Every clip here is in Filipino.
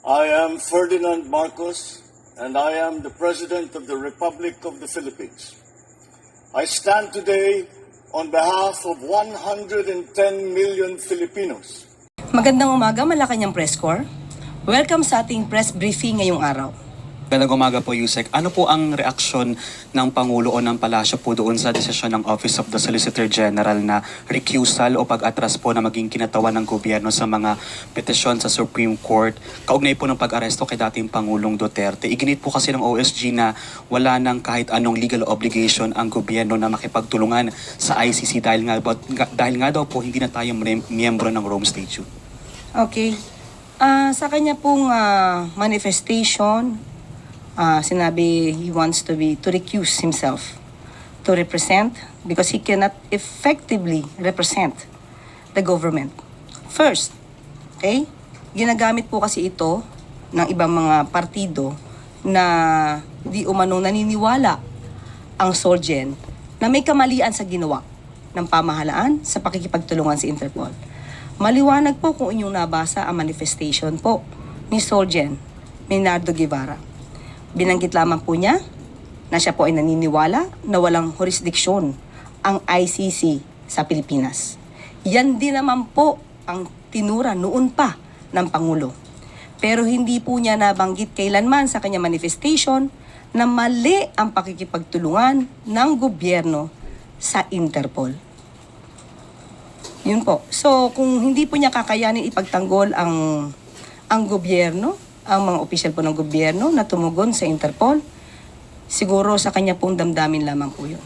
I am Ferdinand Marcos, and I am the President of the Republic of the Philippines. I stand today on behalf of 110 million Filipinos. Magandang umaga, Malacanang Press Corps. Welcome sa ating press briefing ngayong araw. Magandang umaga po, Yusek. Ano po ang reaksyon ng Pangulo o ng Palasyo po doon sa desisyon ng Office of the Solicitor General na recusal o pag-atras po na maging kinatawan ng gobyerno sa mga petisyon sa Supreme Court kaugnay po ng pag-aresto kay dating Pangulong Duterte? Iginit po kasi ng OSG na wala nang kahit anong legal obligation ang gobyerno na makipagtulungan sa ICC dahil nga daw po hindi na tayo miyembro ng Rome Statute. Okay. Sa kanya pong manifestation, sinabi he wants to recuse himself to represent because he cannot effectively represent the government. First, okay, ginagamit po kasi ito ng ibang mga partido na di umanong naniniwala ang Solgen na may kamalian sa ginawa ng pamahalaan sa pakikipagtulungan sa Interpol. Maliwanag po kung inyong nabasa ang manifestation po ni Solgen Maynardo Guevara. Binanggit lamang po niya na siya po ay naniniwala na walang jurisdiksyon ang ICC sa Pilipinas. Yan din naman po ang tinura noon pa ng Pangulo. Pero hindi po niya nabanggit kailanman sa kanya manifestation na mali ang pakikipagtulungan ng gobyerno sa Interpol. Yun po. So, kung hindi po niya kakayanin ipagtanggol ang gobyerno, ang mga opisyal po ng gobyerno na tumugon sa Interpol, siguro sa kanya pong damdamin lamang po yun.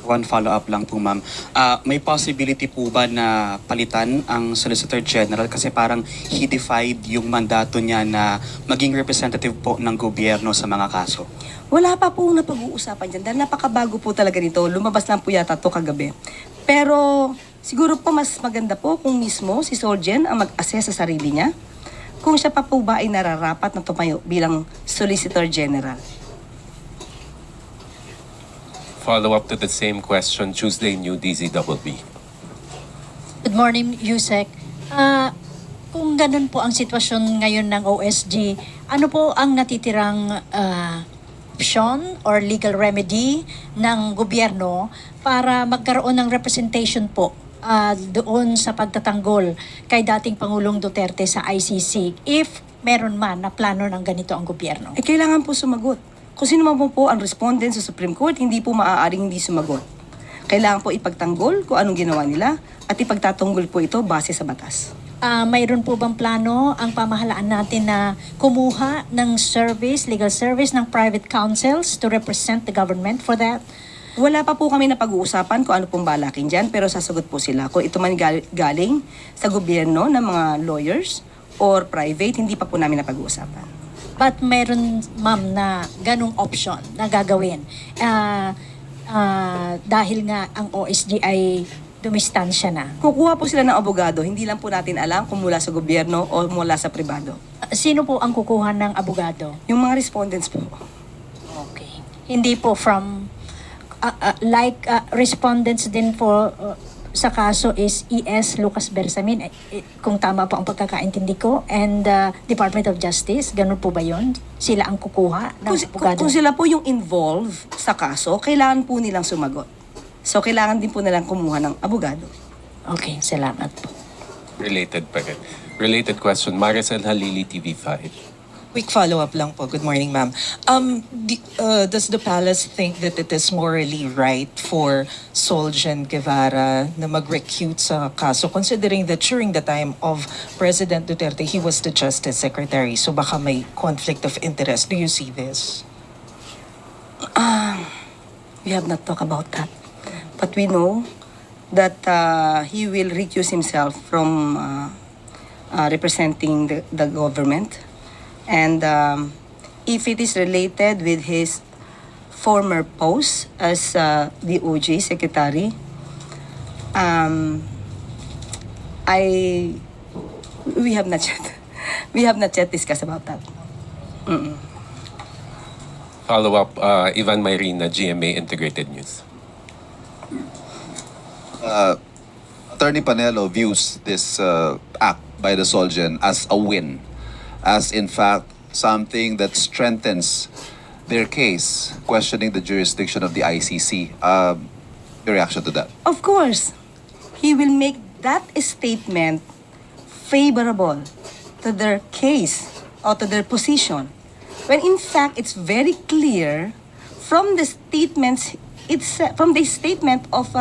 One follow-up lang po, ma'am. May possibility po ba na palitan ang Solicitor General kasi parang he defied yung mandato niya na maging representative po ng gobyerno sa mga kaso? Wala pa po napag-uusapan dyan dahil napakabago po talaga nito. Lumabas lang po yata to kagabi. Pero siguro po mas maganda po kung mismo si Solgen ang mag-assess sa sarili niya kung siya pa po ba ay nararapat na tumayo bilang Solicitor General. Follow up to the same question, Tuesday New DZBB. Good morning, Yusek. Kung ganun po ang sitwasyon ngayon ng OSG, ano po ang natitirang option or legal remedy ng gobyerno para magkaroon ng representation po doon sa pagtatanggol kay dating Pangulong Duterte sa ICC if meron man na plano ng ganito ang gobyerno? Kailangan po sumagot. Kung sino man po ang respondent sa Supreme Court, hindi po maaaring hindi sumagot. Kailangan po ipagtanggol kung anong ginawa nila at ipagtatanggol po ito base sa batas. Mayroon po bang plano ang pamahalaan natin na kumuha ng legal service ng private counsels to represent the government for that? Wala pa po kami na pag-uusapan kung ano pong balakin dyan, pero sasagot po sila. Kung ito man galing sa gobyerno ng mga lawyers or private, hindi pa po namin na pag-uusapan. But meron, ma'am, na ganong option na gagawin dahil nga ang OSG ay dumistansya na. Kukuha po sila ng abogado, hindi lang po natin alam kung mula sa gobyerno o mula sa pribado. Sino po ang kukuha ng abogado? Yung mga respondents po. Okay. Hindi po from respondents din for sa kaso is ES Lucas Bersamin, kung tama po ang pagkakaintindi ko, and Department of Justice, ganun po ba yun? Sila ang kukuha ng abogado? Kung sila po yung involved sa kaso, kailangan po nilang sumagot. So, kailangan din po nilang kumuha ng abogado. Okay, salamat po. Related question, Maricel Halili, TV5. Quick follow-up lang po. Good morning, ma'am. Does the palace think that it is morally right for Solgen Guevara na mag-recute sa kaso, considering that during the time of President Duterte, he was the Justice Secretary, so baka may conflict of interest. Do you see this? We have not talked about that. But we know that he will recuse himself from representing the government. And if it is related with his former post as DOJ Secretary, we have not yet discussed about that. Follow up, Ivan Mayrina, GMA Integrated News. Attorney Panelo views this act by the Solgen as a win as in fact something that strengthens their case, questioning the jurisdiction of the ICC. Your reaction to that? Of course, he will make that statement favorable to their case or to their position. When in fact, it's very clear from the statements, from the statement of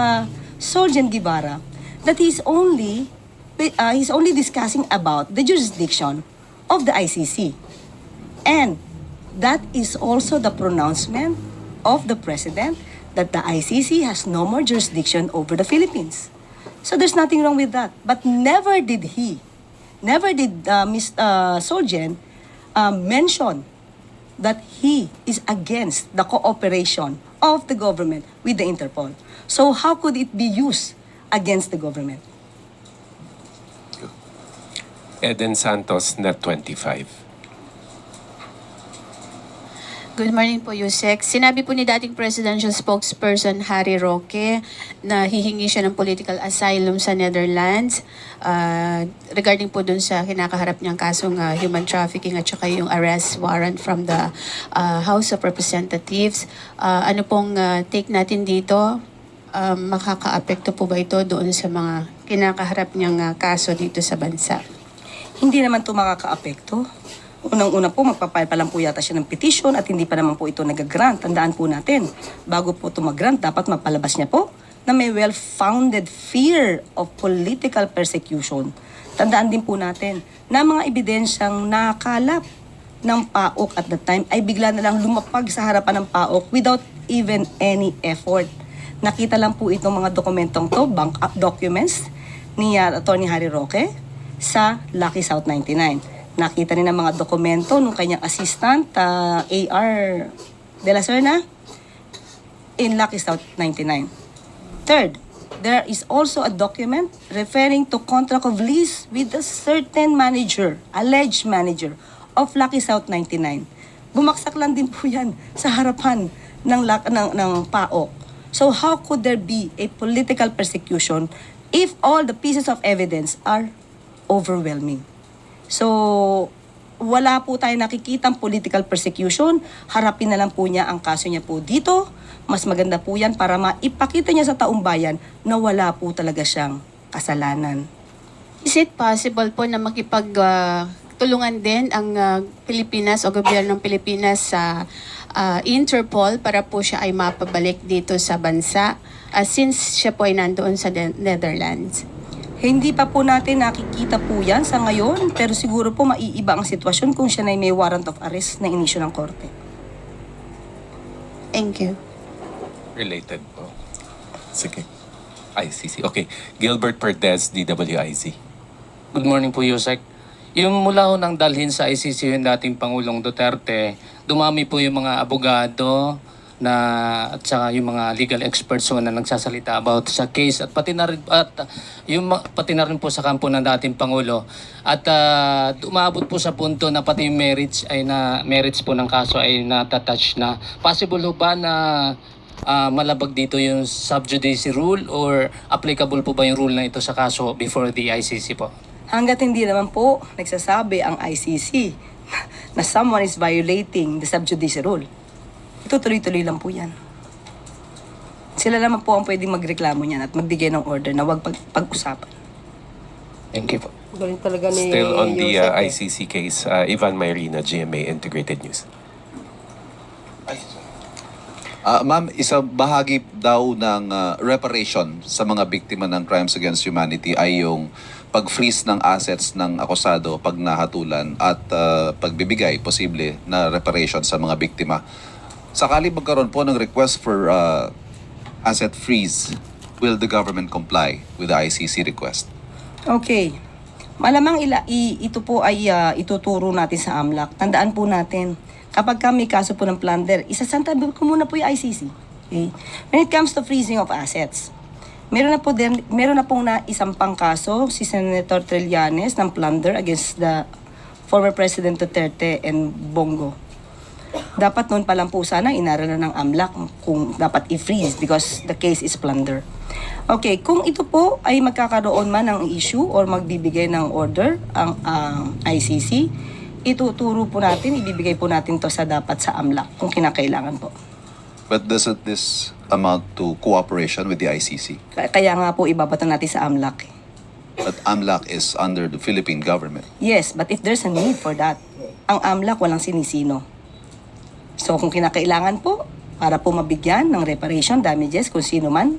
Sergeant Guevara that he's only discussing about the jurisdiction of the ICC. And that is also the pronouncement of the President that the ICC has no more jurisdiction over the Philippines. So there's nothing wrong with that. But never did Mr. Solgen mention that he is against the cooperation of the government with the Interpol. So how could it be used against the government? Eden Santos, Net 25. Good morning po, Yusek. Sinabi po ni dating presidential spokesperson Harry Roque na hihingi siya ng political asylum sa Netherlands regarding po dun sa kinakaharap niyang kasong human trafficking at saka yung arrest warrant from the House of Representatives. Ano pong take natin dito? Makaka-apekto po ba ito doon sa mga kinakaharap niyang kaso dito sa bansa? Hindi naman ito makaka-apekto. Unang-una po, magpapile pa lang po yata siya ng petition at hindi pa naman po ito nag-grant. Tandaan po natin, bago po ito mag-grant, dapat mapalabas niya po na may well-founded fear of political persecution. Tandaan din po natin na mga ebidensyang nakalap ng PAOK at the time ay bigla na lang lumapag sa harapan ng PAOK without even any effort. Nakita lang po itong mga dokumentong to, bank documents ni Attorney Harry Roque sa Lucky South 99. Nakita rin ang mga dokumento ng kanyang assistant, A.R. De La Serna, in Lucky South 99. Third, there is also a document referring to contract of lease with a certain manager, alleged manager, of Lucky South 99. Bumaksak lang din po yan sa harapan ng PAOK. So how could there be a political persecution if all the pieces of evidence are overwhelming? So, wala po tayo nakikitang political persecution. Harapin na lang po niya ang kaso niya po dito. Mas maganda po yan para maipakita niya sa taong bayan na wala po talaga siyang kasalanan. Is it possible po na makipagtulungan din ang Pilipinas o gobyerno ng Pilipinas sa Interpol para po siya ay mapabalik dito sa bansa since siya po ay nandoon sa Netherlands? Hindi pa po natin nakikita po yan sa ngayon, pero siguro po maiiba ang sitwasyon kung siya na may warrant of arrest na inisyu ng korte. Thank you. Related po. Sige. ICC. Okay. Gilbert Perdez, DWIZ. Good morning po, Yusek. Yung mula ho nang dalhin sa ICC yung dating Pangulong Duterte, dumami po yung mga abogado at saka yung mga legal experts na nagsasalita about sa case at pati na rin po sa kampo ng dating Pangulo at umabot po sa punto na pati yung merits po ng kaso ay natatouch na. Possible ho ba na malabag dito yung sub judice rule or applicable po ba yung rule na ito sa kaso before the ICC po? Hanggat hindi naman po nagsasabi ang ICC na someone is violating the sub judice rule, ito tuloy-tuloy lang po yan. Sila naman po ang pwedeng magreklamo niyan at magbigay ng order na huwag pag-usapan. Thank you po. Galing talaga ni Still on the Yusek, ICC case, Ivan Mayrina, GMA Integrated News. Ma'am, isa bahagi daw ng reparation sa mga biktima ng crimes against humanity ay yung pag-freeze ng assets ng akusado pag nahatulan at pagbibigay posible na reparation sa mga biktima. Sakali magkaroon po ng request for asset freeze, will the government comply with the ICC request? Okay. Malamang ito po ay ituturo natin sa AMLAC. Tandaan po natin, kapag may kaso po ng plunder, isasantabi ko muna po yung ICC. Okay? When it comes to freezing of assets, meron na pong isampang kaso si Senator Trillanes ng plunder against the former President Duterte and Bongo. Dapat noon pa lang po sana inaralan ng AMLAC kung dapat i-freeze because the case is plunder. Okay, kung ito po ay magkakaroon man ng issue or magbibigay ng order ang ICC, ituturo po natin, ibibigay po natin to sa dapat sa AMLAC kung kinakailangan po. But doesn't this amount to cooperation with the ICC? Kaya nga po ibabato natin sa AMLAC. But AMLAC is under the Philippine government. Yes, but if there's a need for that, ang AMLAC walang sinisino. So kung kinakailangan po, para po mabigyan ng reparation, damages, kung sino man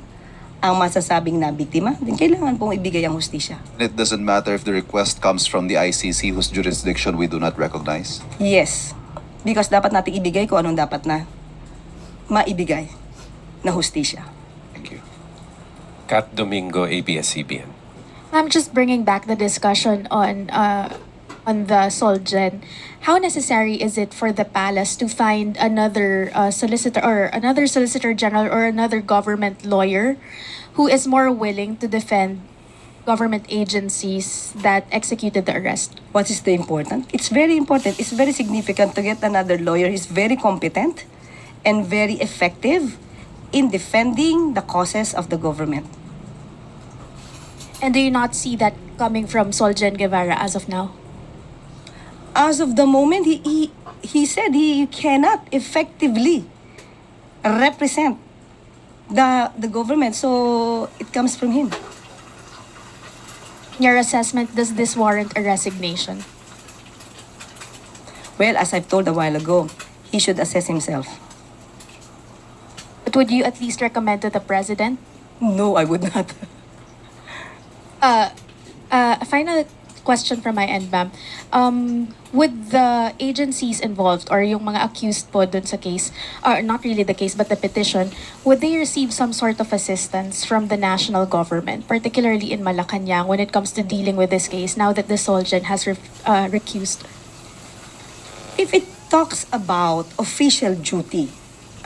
ang masasabing na biktima, din kailangan pong ibigay ang hustisya. It doesn't matter if the request comes from the ICC whose jurisdiction we do not recognize. Yes, because dapat natin ibigay kung anong dapat na maibigay na hustisya. Thank you. Kat Domingo, ABS-CBN. I'm just bringing back the discussion on the Solgen. How necessary is it for the palace to find another solicitor or another solicitor general or another government lawyer who is more willing to defend government agencies that executed the arrest? What is the important? It's very important. It's very significant to get another lawyer who's very competent and very effective in defending the causes of the government. And do you not see that coming from Solgen Guevara as of now? As of the moment, he said he cannot effectively represent the government. So it comes from him. In your assessment, does this warrant a resignation? Well, as I've told a while ago, he should assess himself. But would you at least recommend to the president? No, I would not. A final question from my end, ma'am. With the agencies involved or yung mga accused po dun sa case, or not really the case but the petition, would they receive some sort of assistance from the national government, particularly in Malacanang, when it comes to dealing with this case now that the Solgen has recused? If it talks about official duty,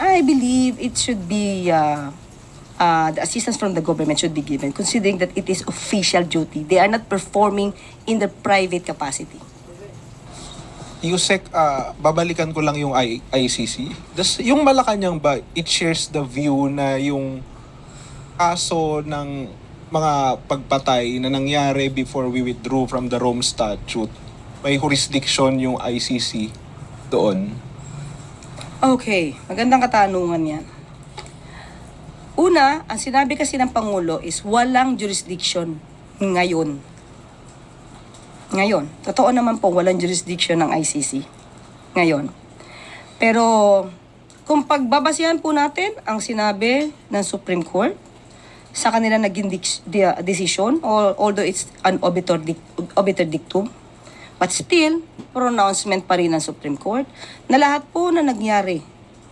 I believe it should be the assistance from the government should be given, considering that it is official duty. They are not performing in their private capacity. Yusek, babalikan ko lang yung ICC. Yung Malacanang ba, it shares the view na yung kaso ng mga pagpatay na nangyari before we withdrew from the Rome Statute, may jurisdiction yung ICC doon? Okay, magandang katanungan yan. Una, ang sinabi kasi ng Pangulo is walang jurisdiction ngayon. Ngayon, totoo naman po walang jurisdiction ng ICC ngayon. Pero kung pagbabasihan po natin ang sinabi ng Supreme Court sa kanila naging decision, although it's an obiter dictum, but still, pronouncement pa rin ng Supreme Court na lahat po na nangyari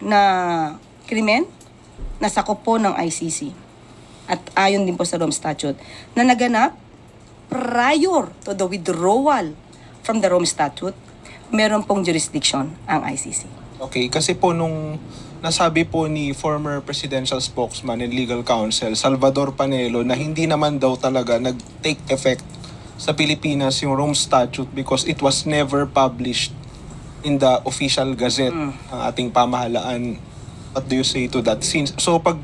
na krimen na sakop po ng ICC at ayon din po sa Rome Statute na naganap prior to the withdrawal from the Rome Statute, meron pong jurisdiction ang ICC. Okay, kasi po nung nasabi po ni former presidential spokesman and legal counsel Salvador Panelo na hindi naman daw talaga nag-take effect sa Pilipinas yung Rome Statute because it was never published in the official gazette ng ating pamahalaan. What do you say to that? So pag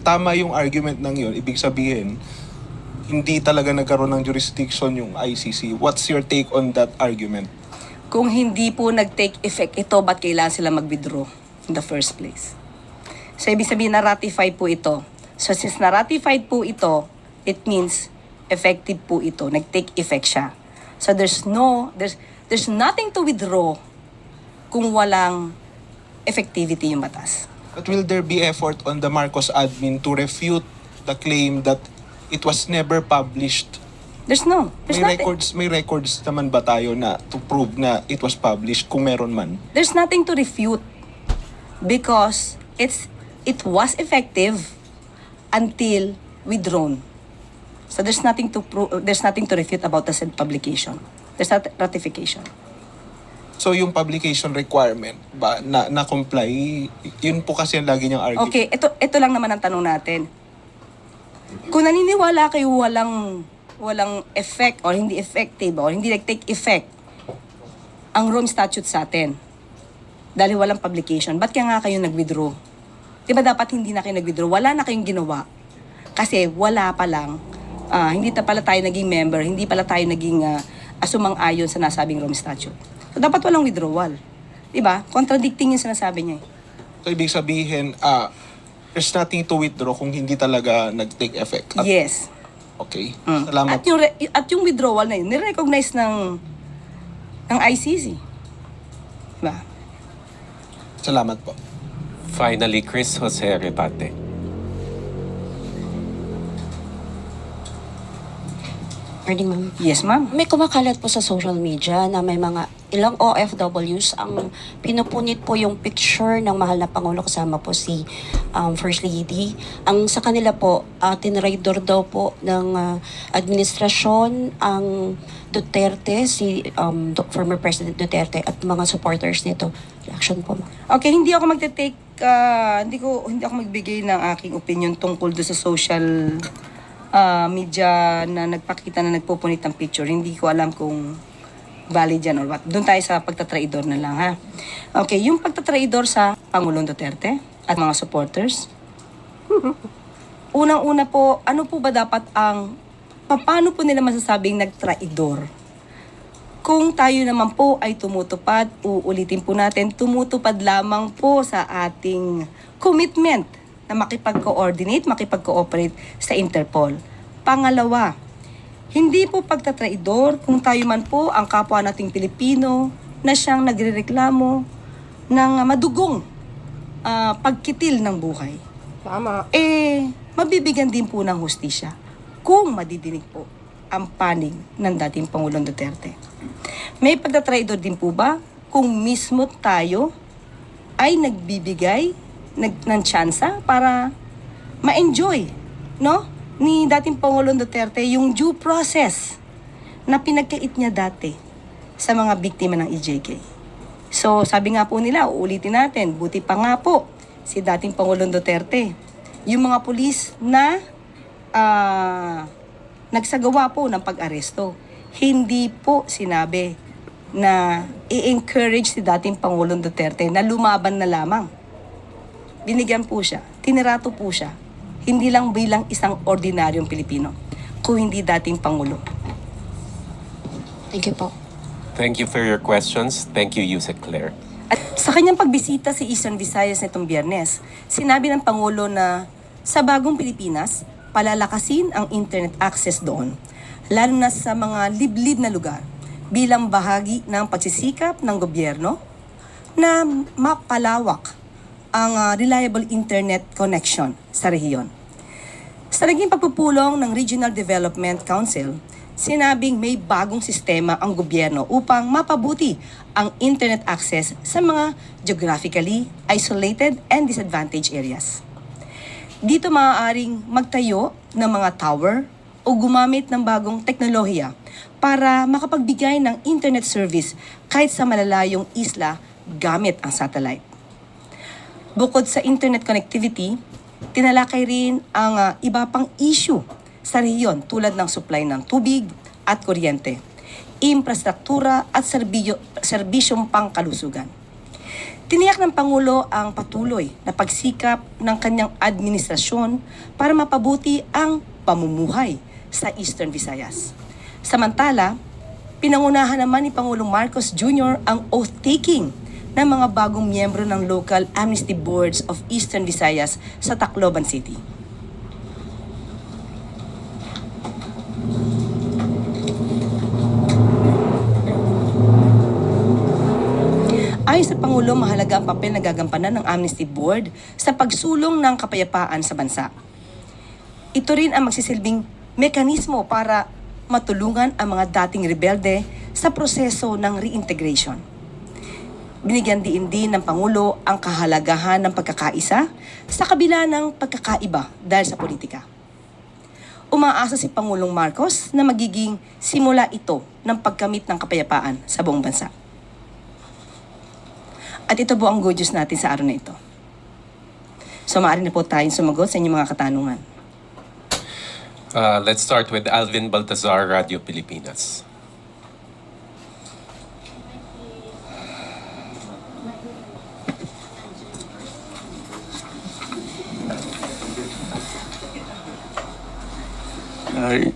tama yung argument ng yun, ibig sabihin hindi talaga nagkaroon ng jurisdiction yung ICC. What's your take on that argument? Kung hindi po nag-take effect ito, ba't kailangan sila mag-withdraw in the first place? So, ibig sabihin, na-ratify po ito. So, since na-ratified po ito, it means effective po ito. Nag-take effect siya. So, there's nothing to withdraw kung walang effectivity yung batas. But will there be effort on the Marcos admin to refute the claim that it was never published? There's nothing. May records naman ba tayo na to prove na it was published kung meron man? There's nothing to refute because it was effective until withdrawn. So there's nothing to refute about the said publication. There's not ratification. So yung publication requirement ba na comply, yun po kasi ang lagi niyang argument. Okay, ito lang naman ang tanong natin. Kung naniniwala kayo walang effect or hindi effective or hindi nag-take effect ang Rome Statute sa atin dahil walang publication, ba't kaya nga kayo nag-withdraw? Diba dapat hindi na kayo nag-withdraw? Wala na kayong ginawa. Kasi wala pa lang, hindi pala tayo naging member, hindi pala tayo naging sumang-ayon sa nasabing Rome Statute. Dapat walang withdrawal. Diba? Contradicting yung sinasabi niya. So, ibig sabihin, there's nothing to withdraw kung hindi talaga nag-take effect. Yes. Okay. Salamat. At yung withdrawal na yun, nirecognize ng ICC. Diba? Salamat po. Finally, Chris Jose Rebate. Morning, ma'am. Yes, ma'am. May kumakalat po sa social media na may mga ilang OFWs ang pinupunit po yung picture ng mahal na Pangulo kasama po si First Lady. Ang sa kanila po, tinraidor daw po ng administrasyon ang Duterte, si former President Duterte at mga supporters nito. Reaction po, ma'am. Okay, hindi ako hindi ako magbigay ng aking opinion tungkol do sa social media na nagpakita na nagpupunit ng picture. Hindi ko alam kung valid yan or what. Doon tayo sa pagtatraidor na lang, ha? Okay, yung pagtatraidor sa Pangulong Duterte at mga supporters. Unang-una po, ano po ba dapat paano po nila masasabing nagtraidor? Kung tayo naman po ay tumutupad, uulitin po natin, tumutupad lamang po sa ating commitment na makipag-coordinate, makipag-cooperate sa Interpol. Pangalawa, hindi po pagtatraidor kung tayo man po ang kapwa nating Pilipino na siyang nagrereklamo ng madugong pagkitil ng buhay. Tama. Mabibigyan din po ng hustisya kung madidinig po ang panig ng dating Pangulong Duterte. May pagtatraidor din po ba kung mismo tayo ay nagbibigay ng tsansa para ma-enjoy, no? Ni dating Pangulong Duterte yung due process na pinagkait niya dati sa mga biktima ng EJK. So, sabi nga po nila, uulitin natin, buti pa nga po si dating Pangulong Duterte, yung mga pulis na nagsagawa po ng pag-aresto, hindi po sinabi na i-encourage si dating Pangulong Duterte na lumaban na lamang. Binigyan po siya, tinirato po siya, hindi lang bilang isang ordinaryong Pilipino, kung hindi dating Pangulo. Thank you po. Thank you for your questions. Thank you, Yusek Claire. At sa kanyang pagbisita sa Eastern Visayas nitong Biyernes, sinabi ng Pangulo na sa bagong Pilipinas, palalakasin ang internet access doon, lalo na sa mga liblib na lugar, bilang bahagi ng pagsisikap ng gobyerno na mapalawak ang reliable internet connection sa rehiyon. Sa naging pagpupulong ng Regional Development Council, sinabing may bagong sistema ang gobyerno upang mapabuti ang internet access sa mga geographically isolated and disadvantaged areas. Dito maaaring magtayo ng mga tower o gumamit ng bagong teknolohiya para makapagbigay ng internet service kahit sa malalayong isla gamit ang satellite. Bukod sa internet connectivity, tinalakay rin ang iba pang issue sa rehiyon tulad ng supply ng tubig at kuryente, infrastruktura at serbisyong pangkalusugan. Tiniyak ng Pangulo ang patuloy na pagsikap ng kanyang administrasyon para mapabuti ang pamumuhay sa Eastern Visayas. Samantala, pinangunahan naman ni Pangulong Marcos Jr. ang oath-taking ng mga bagong miyembro ng Local Amnesty Boards of Eastern Visayas sa Tacloban City. Ayon sa Pangulo, mahalaga ang papel na gagampanan ng Amnesty Board sa pagsulong ng kapayapaan sa bansa. Ito rin ang magsisilbing mekanismo para matulungan ang mga dating rebelde sa proseso ng reintegration. Binigyan din ng Pangulo ang kahalagahan ng pagkakaisa sa kabila ng pagkakaiba dahil sa politika. Umaasa si Pangulong Marcos na magiging simula ito ng pagkamit ng kapayapaan sa buong bansa. At ito po ang good news natin sa araw na ito. So maaari na po tayong sumagot sa inyong mga katanungan. Let's start with Alvin Baltazar, Radio Pilipinas.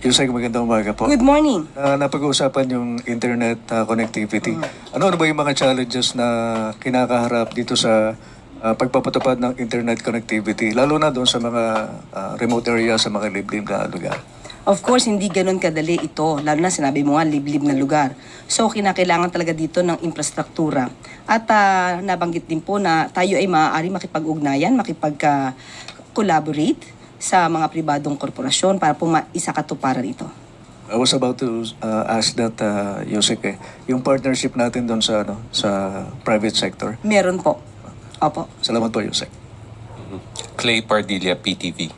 Yusek, magandang umaga po. Good morning. Napag-uusapan yung internet connectivity. Ano ba yung mga challenges na kinakaharap dito sa pagpapatupad ng internet connectivity, lalo na doon sa mga remote area, sa mga liblib na lugar? Of course, hindi ganun kadali ito. Lalo na sinabi mo nga, liblib na lugar. So, kinakailangan talaga dito ng infrastruktura. At nabanggit din po na tayo ay maaari makipag-ugnayan, makipag-collaborate sa mga pribadong korporasyon para po maisakatuparan ito. I was about to ask that, Yusek, yung partnership natin doon sa, sa private sector. Meron po. Opo. Salamat po, Yusek. Clay Pardilla, PTV.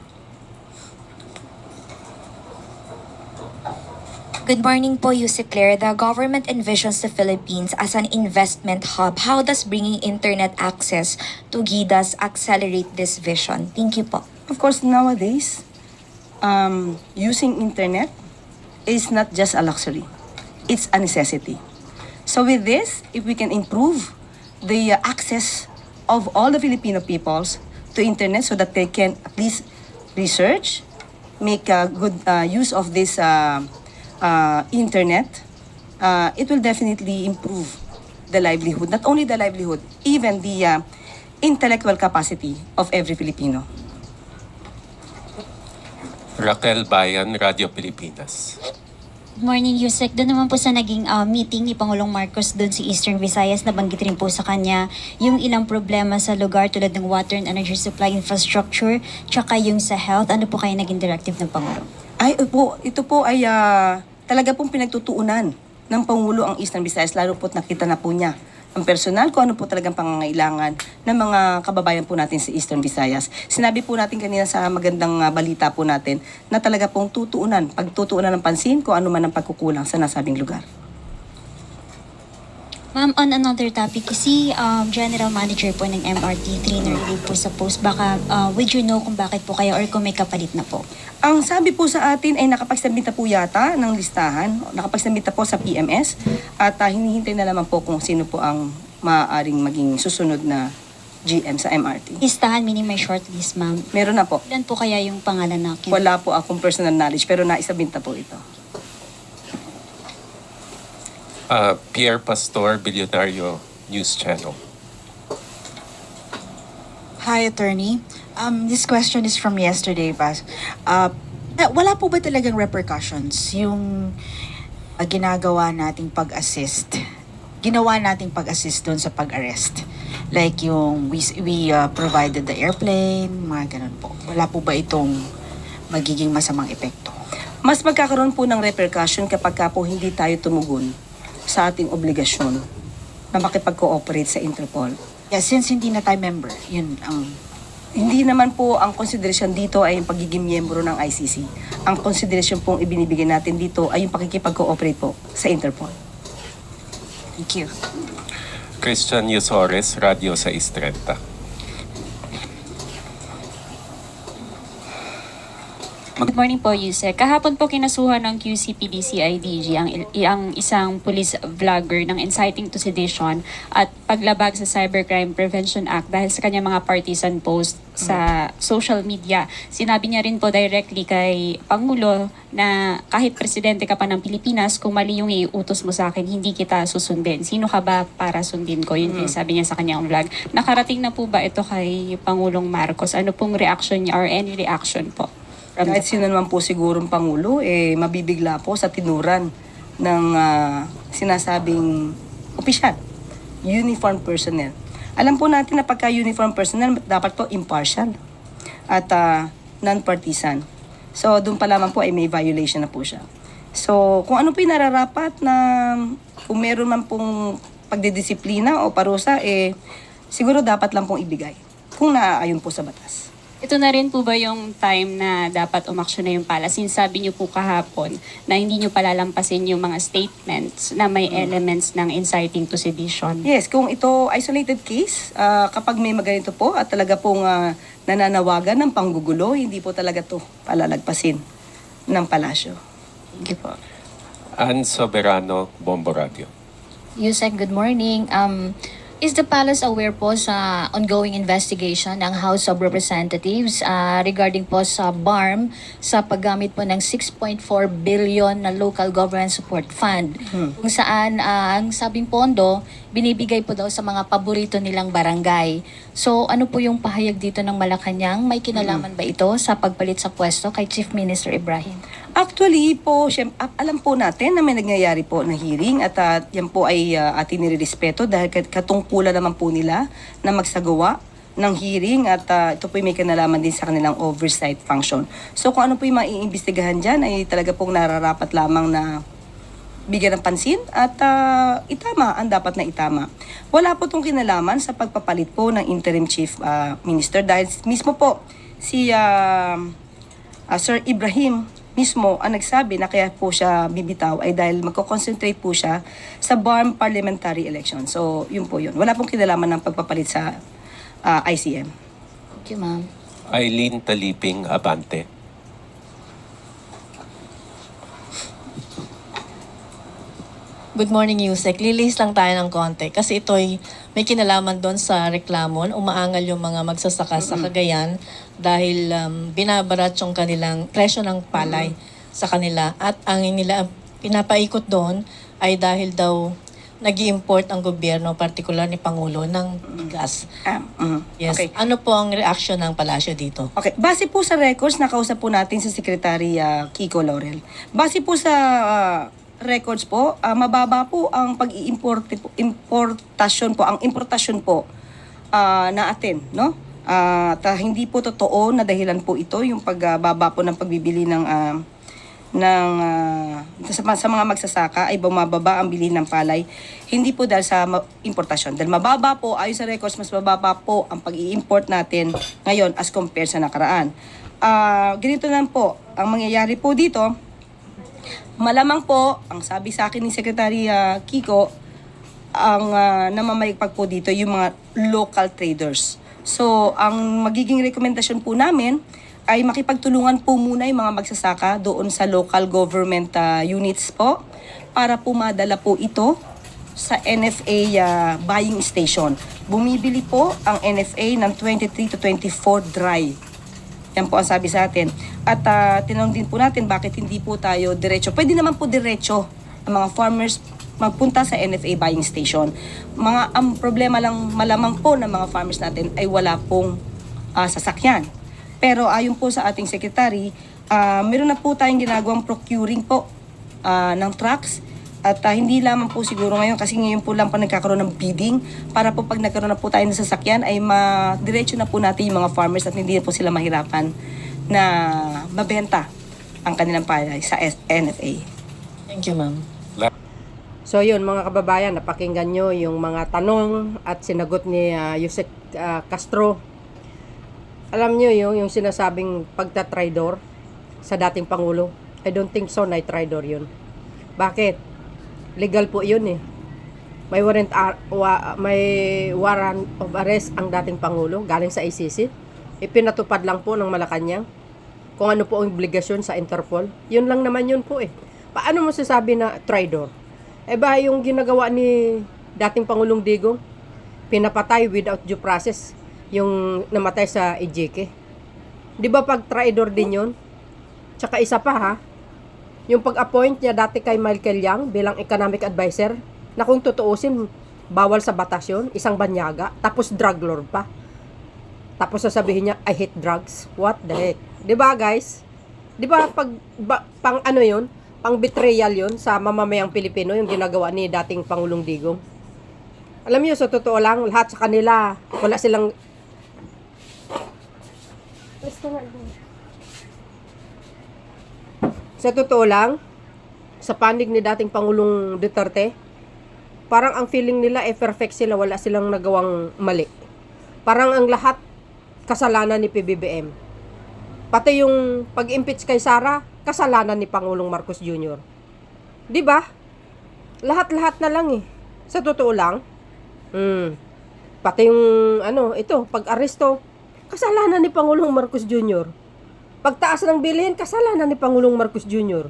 Good morning po, Yusek Claire. The government envisions the Philippines as an investment hub. How does bringing internet access to GIDAS accelerate this vision? Thank you po. Of course, nowadays, using internet is not just a luxury. It's a necessity. So with this, if we can improve the access of all the Filipino peoples to internet so that they can at least research, make a good use of this internet, it will definitely improve the livelihood. Not only the livelihood, even the intellectual capacity of every Filipino. Raquel Bayan, Radio Pilipinas. Good morning, Yusek. Doon naman po sa naging meeting ni Pangulong Marcos doon sa Eastern Visayas, nabanggit rin po sa kanya yung ilang problema sa lugar tulad ng water and energy supply infrastructure, tsaka yung sa health. Ano po kaya naging directive ng Pangulo? Ito po ay talaga pong pinagtutuunan ng Pangulo ang Eastern Visayas, lalo po't nakita na po niya ang personal kung ano po talagang pangangailangan ng mga kababayan po natin sa Eastern Visayas. Sinabi po natin kanina sa magandang balita po natin na talaga pong pagtutuunan ng pansin kung ano man ang pagkukulang sa nasabing lugar. Ma'am, on another topic, si General Manager po ng MRT, na-relieve po sa post. Baka would you know kung bakit po kayo or kung may kapalit na po? Ang sabi po sa atin ay nakapagsabita po yata ng listahan, nakapagsabita po sa PMS at hinihintay na naman po kung sino po ang maaaring maging susunod na GM sa MRT. Listahan, meaning may shortlist, ma'am. Meron na po. Ilan po kaya yung pangalan na? Wala po akong personal knowledge pero naisabita po ito. Pierre Pastor, Bilyonaryo News Channel. Hi, Attorney. This question is from yesterday, Bas. Wala po ba talagang repercussions yung ginagawa nating pag-assist? Ginawa nating pag-assist doon sa pag-arrest? Like yung we provided the airplane, mga ganun po. Wala po ba itong magiging masamang epekto? Mas magkakaroon po ng repercussion kapag po hindi tayo tumugon sa ating obligasyon na makipag-cooperate sa Interpol. Yeah, since hindi na tayo member, yun ang... Hindi naman po ang konsiderasyon dito ay yung pagiging miyembro ng ICC. Ang konsiderasyon pong ibinibigay natin dito ay yung pakikipag-cooperate po sa Interpol. Thank you. Christian Yusores, Radio 630. Good morning po, Yusek. Kahapon po kinasuhan ng QCPD-CIDG ang isang police vlogger ng inciting to sedition at paglabag sa Cybercrime Prevention Act dahil sa kanyang mga partisan post sa social media. Sinabi niya rin po directly kay Pangulo na kahit presidente ka pa ng Pilipinas, kung mali yung iutos mo sa akin, hindi kita susundin. Sino ka ba para sundin ko? Yun yung sabi niya sa kanyang vlog. Nakarating na po ba ito kay Pangulong Marcos? Ano pong reaction niya or any reaction po? Kahit sino naman po sigurong Pangulo, mabibigla po sa tinuran ng sinasabing opisyal, uniform personnel. Alam po natin na pagka uniform personnel, dapat po impartial at non-partisan. So, doon pa lamang po ay may violation na po siya. So, kung ano po yung nararapat na kung meron man pong pagdidisiplina o parusa, siguro dapat lang pong ibigay kung naaayon po sa batas. Ito na rin po ba yung time na dapat umaksyon na yung pala? Since sabi niyo po kahapon na hindi niyo palalampasin yung mga statements na may elements ng inciting to sedition. Yes, kung ito isolated case, kapag may maganito po at talaga pong nananawagan ng panggugulo, hindi po talaga to palalagpasin ng palasyo. Thank you po. Ann Soberano, Bombo Radio. Yusek, good morning. Is the palace aware po sa ongoing investigation ng House of Representatives regarding po sa BARM sa paggamit po ng 6.4 billion na local government support fund kung saan ang sabing pondo binibigay po daw sa mga paborito nilang barangay. So ano po yung pahayag dito ng Malacanang? May kinalaman ba ito sa pagpalit sa pwesto kay Chief Minister Ibrahim? Actually po, alam po natin na may nangyayari po na hearing at yan po ay ating nirerespeto dahil katungkulan naman po nila na magsagawa ng hearing at ito po may kinalaman din sa kanilang oversight function. So kung ano po yung maiimbestigahan dyan ay talaga pong nararapat lamang na bigyan ng pansin at itama ang dapat na itama. Wala po itong kinalaman sa pagpapalit po ng interim chief minister dahil mismo po si Sir Ibrahim mismo ang nagsabi na kaya po siya bibitaw ay dahil magko-concentrate po siya sa BARM parliamentary election. So, yun po yun. Wala pong kinalaman ng pagpapalit sa ICM. Thank you, ma'am. Eileen Taliping Abante. Good morning, Yusek. Lilis lang tayo ng konti kasi ito'y may kinalaman doon sa reklamon. Umaangal yung mga magsasaka sa Cagayan dahil binabarat yung kanilang presyo ng palay sa kanila. At ang nila pinapaikot doon ay dahil daw nag-i-import ang gobyerno, partikular ni Pangulo, ng bigas. Yes. Okay. Ano po ang reaksyon ng palasyo dito? Okay. Base po sa records, nakausap po natin si Secretary Kiko Laurel. Base po sa records po, mababa po ang importasyon po na atin, no? Hindi po totoo na dahilan po ito yung pagbaba po ng pagbibili sa mga magsasaka ay bumababa ang bili ng palay. Hindi po dahil sa importasyon. Dahil mababa po, ayon sa records, mas mababa po ang pag-i-import natin ngayon as compared sa nakaraan. Ganito lang po, ang mangyayari po dito, malamang po, ang sabi sa akin ni Secretary Kiko, ang namamayagpag po dito yung mga local traders. So, ang magiging rekomendasyon po namin ay makipagtulungan po muna yung mga magsasaka doon sa local government units po para po madala po ito sa NFA buying station. Bumibili po ang NFA ng 23 to 24 dry. Yan po ang sabi sa atin. At tinanong din po natin bakit hindi po tayo diretso. Pwede naman po diretso ang mga farmers magpunta sa NFA buying station. Ang problema lang malamang po ng mga farmers natin ay wala pong sasakyan. Pero ayon po sa ating secretary, meron na po tayong ginagawang procuring po ng trucks. At hindi lamang po siguro ngayon kasi ngayon po lang pa nagkakaroon ng bidding para po pag nagkaroon na po tayo ng sasakyan ay diretso na po natin yung mga farmers at hindi na po sila mahirapan na mabenta ang kanilang palay sa NFA. Thank you, ma'am. So yun mga kababayan, napakinggan nyo yung mga tanong at sinagot ni Yusek Castro. Alam nyo yung sinasabing pagta-tridor sa dating Pangulo. I don't think so na tridor yun. Bakit? Legal po yun eh. May warrant of arrest ang dating Pangulo galing sa ICC. Ipinatupad lang po ng Malacanang kung ano po ang obligasyon sa Interpol. Yun lang naman yun po eh. Paano mo sasabi na tridor? Eh ba yung ginagawa ni dating Pangulong Digong? Pinapatay without due process yung namatay sa Ejeke. Di ba pag tridor din yun? Tsaka isa pa ha, yung pag-appoint niya dati kay Michael Yang bilang economic advisor, na kung tutuusin, bawal sa batas yun, isang banyaga, tapos drug lord pa. Tapos sasabihin niya, I hate drugs. What the heck? Di ba guys? Di ba pang ano yun? Pang betrayal yun sa mamamayang Pilipino, yung ginagawa ni dating Pangulong Digong. Alam niyo, sa totoo lang, lahat sa kanila, wala silang sa totoo lang, sa panig ni dating Pangulong Duterte, parang ang feeling nila perfect sila, wala silang nagawang mali. Parang ang lahat kasalanan ni PBBM. Pati yung pag-impeach kay Sara, kasalanan ni Pangulong Marcos Jr. 'Di ba? Lahat-lahat na lang eh. Sa totoo lang. Pati yung pag-aresto, kasalanan ni Pangulong Marcos Jr. Pagtaas ng bilihin, kasalanan ni Pangulong Marcos Jr.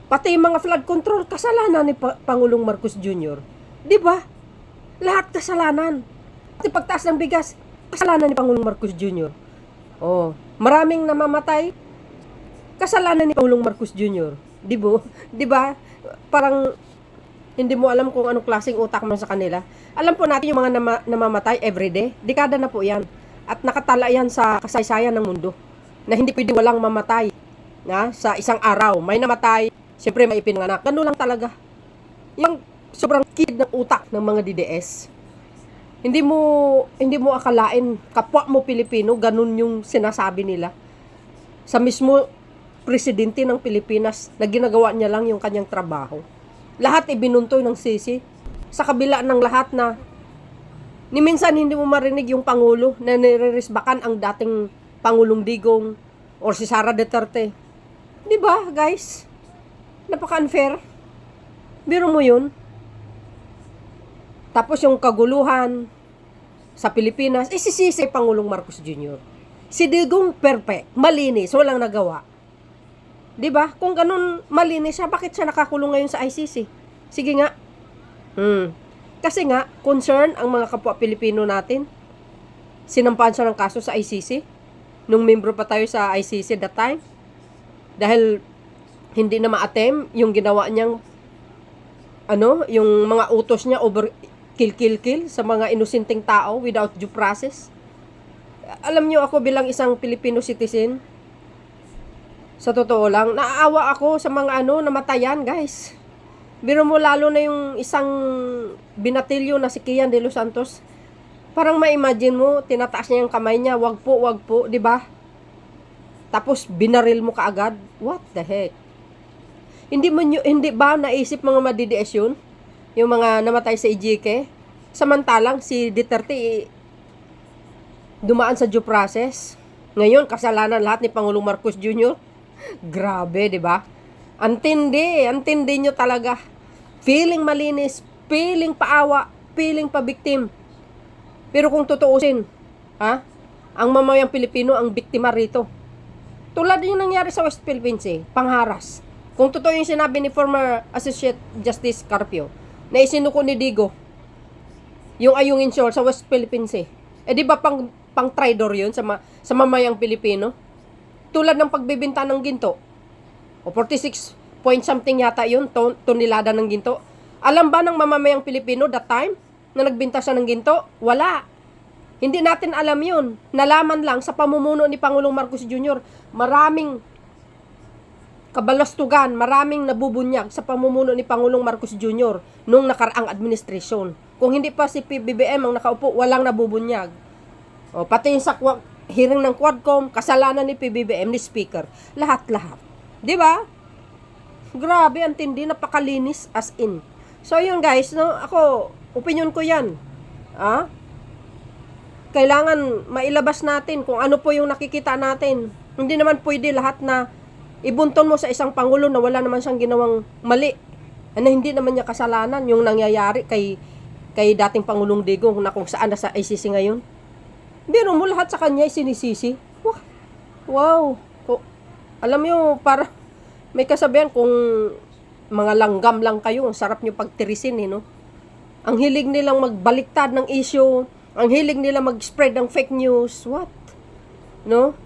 Pati yung mga flood control, kasalanan ni Pangulong Marcos Jr. 'Di ba? Lahat kasalanan. At pagtaas ng bigas, kasalanan ni Pangulong Marcos Jr. Oh, maraming namamatay, kasalanan ni Pangulong Marcos Jr. Di ba? Parang hindi mo alam kung anong klaseng utak mo sa kanila. Alam po natin yung mga namamatay everyday. Dekada na po yan. At nakatala yan sa kasaysayan ng mundo. Na hindi pwede walang mamatay. Sa isang araw. May namatay, siyempre may ipinanganak. Ganun lang talaga. Yung sobrang kid ng utak ng mga DDS. Hindi mo akalain, kapwa mo Pilipino, ganun yung sinasabi nila. Sa mismo presidente ng Pilipinas na ginagawa niya lang yung kanyang trabaho. Lahat ibinuntoy ng sisi. Sa kabila ng lahat na ni minsan hindi mo marinig yung Pangulo na nireresbakan ang dating Pangulong Digong or si Sara Duterte. Di ba, guys? Napaka-unfair. Biro mo yun. Tapos yung kaguluhan sa Pilipinas, isisisi Pangulong Marcos Jr. Si Digong perfect, malinis, walang nagawa. 'Di ba? Kung ganun malinis siya, bakit siya nakakulong ngayon sa ICC? Sige nga. Kasi nga, concern ang mga kapwa Pilipino natin. Sinampahan siya ng kaso sa ICC. Nung membro pa tayo sa ICC that time. Dahil hindi na ma-attempt yung ginawa niyang yung mga utos niya over kill sa mga inosenteng tao without due process. Alam niyo, ako bilang isang Filipino citizen, sa totoo lang, naaawa ako sa mga namatayan, guys. Biro mo lalo na yung isang binatilyo na si Kian de los Santos. Parang ma-imagine mo, tinataas niya yung kamay niya, wag po, di ba? Tapos binaril mo kaagad. What the heck? Hindi ba naisip mga madidies yun? Yung mga namatay sa EJK? Samantalang si Duterte dumaan sa due process. Ngayon, kasalanan lahat ni Pangulong Marcos Jr. Grabe, di ba? Antindi nyo talaga. Feeling malinis, feeling paawa, feeling pabiktim. Pero kung tutuusin, ang mamayang Pilipino ang biktima rito. Tulad yung nangyari sa West Philippines pangharas. Kung totoo yung sinabi ni former Associate Justice Carpio, na isinuko ni Digo, yung Ayungin Shoal sa West Philippines di ba pang traidor yun sa mamayang Pilipino? Tulad ng pagbibinta ng ginto. O 46 point something yata yun, tonelada ng ginto. Alam ba ng mamamayang Pilipino that time na nagbinta siya ng ginto? Wala. Hindi natin alam yun. Nalaman lang sa pamumuno ni Pangulong Marcos Jr. Maraming kabalastugan, maraming nabubunyag sa pamumuno ni Pangulong Marcos Jr. nung nakaraang administrasyon. Kung hindi pa si PBBM ang nakaupo, walang nabubunyag. O, pati yung sa hearing ng Quadcom, kasalanan ni PBBM, ni Speaker. Lahat-lahat. Di ba? Grabe, ang tindi, napakalinis as in. So, yun guys, ako, opinion ko yan. Kailangan mailabas natin kung ano po yung nakikita natin. Hindi naman pwede lahat na ibunton mo sa isang Pangulo na wala naman siyang ginawang mali. Na hindi naman niya kasalanan yung nangyayari kay dating Pangulong Digong na kung saan nasa ICC ngayon. Biro mo lahat sa kanya sinisisi. Wow. Alam niyo, para may kasabihan kung mga langgam lang kayo, sarap niyo pagtirisin no? Ang hilig nilang magbaliktad ng issue, ang hilig nila mag-spread ng fake news. What? No?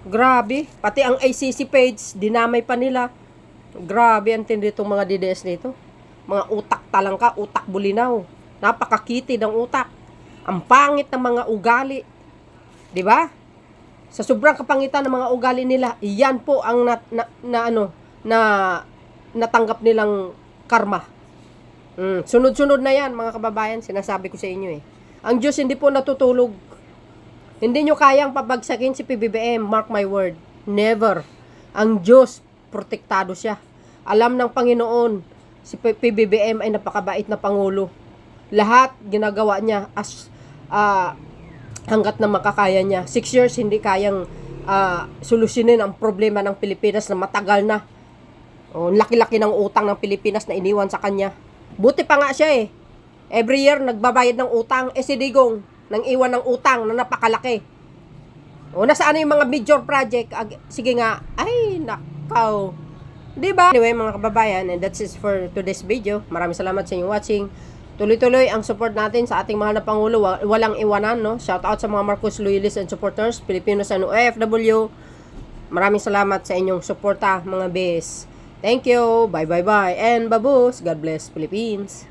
Grabe. Pati ang ICC page, dinamay pa nila. Grabe, ang tindi itong mga DDS nito. Mga utak talangka, utak bulinaw. Napakakitid ang utak. Ang pangit ng mga ugali. 'Di ba? Sa sobrang kapangitan ng mga ugali nila, iyan po ang natanggap nilang karma. Sunod-sunod na yan, mga kababayan, sinasabi ko sa inyo Ang Diyos hindi po natutulog. Hindi nyo kayang pabagsakin si PBBM, mark my word. Never. Ang Diyos, protektado siya. Alam ng Panginoon, si PBBM ay napakabait na Pangulo. Lahat ginagawa niya as hanggat na makakaya niya. 6 years hindi kayang solusyonin ang problema ng Pilipinas na matagal na. Laki-laki ng utang ng Pilipinas na iniwan sa kanya. Buti pa nga siya Every year nagbabayad ng utang. Si Digong nang iwan ng utang na napakalaki. Nasaan yung mga major project? Sige nga. Ay, nakaw. Diba? Anyway, mga kababayan, and that's it for today's video. Maraming salamat sa inyong watching. Tuloy-tuloy ang support natin sa ating mahal na Pangulo. Walang iwanan, no? Shout out sa mga Marcos loyalists and supporters, Filipinos and OFW. Maraming salamat sa inyong suporta, mga bes. Thank you. Bye. And babus. God bless Philippines.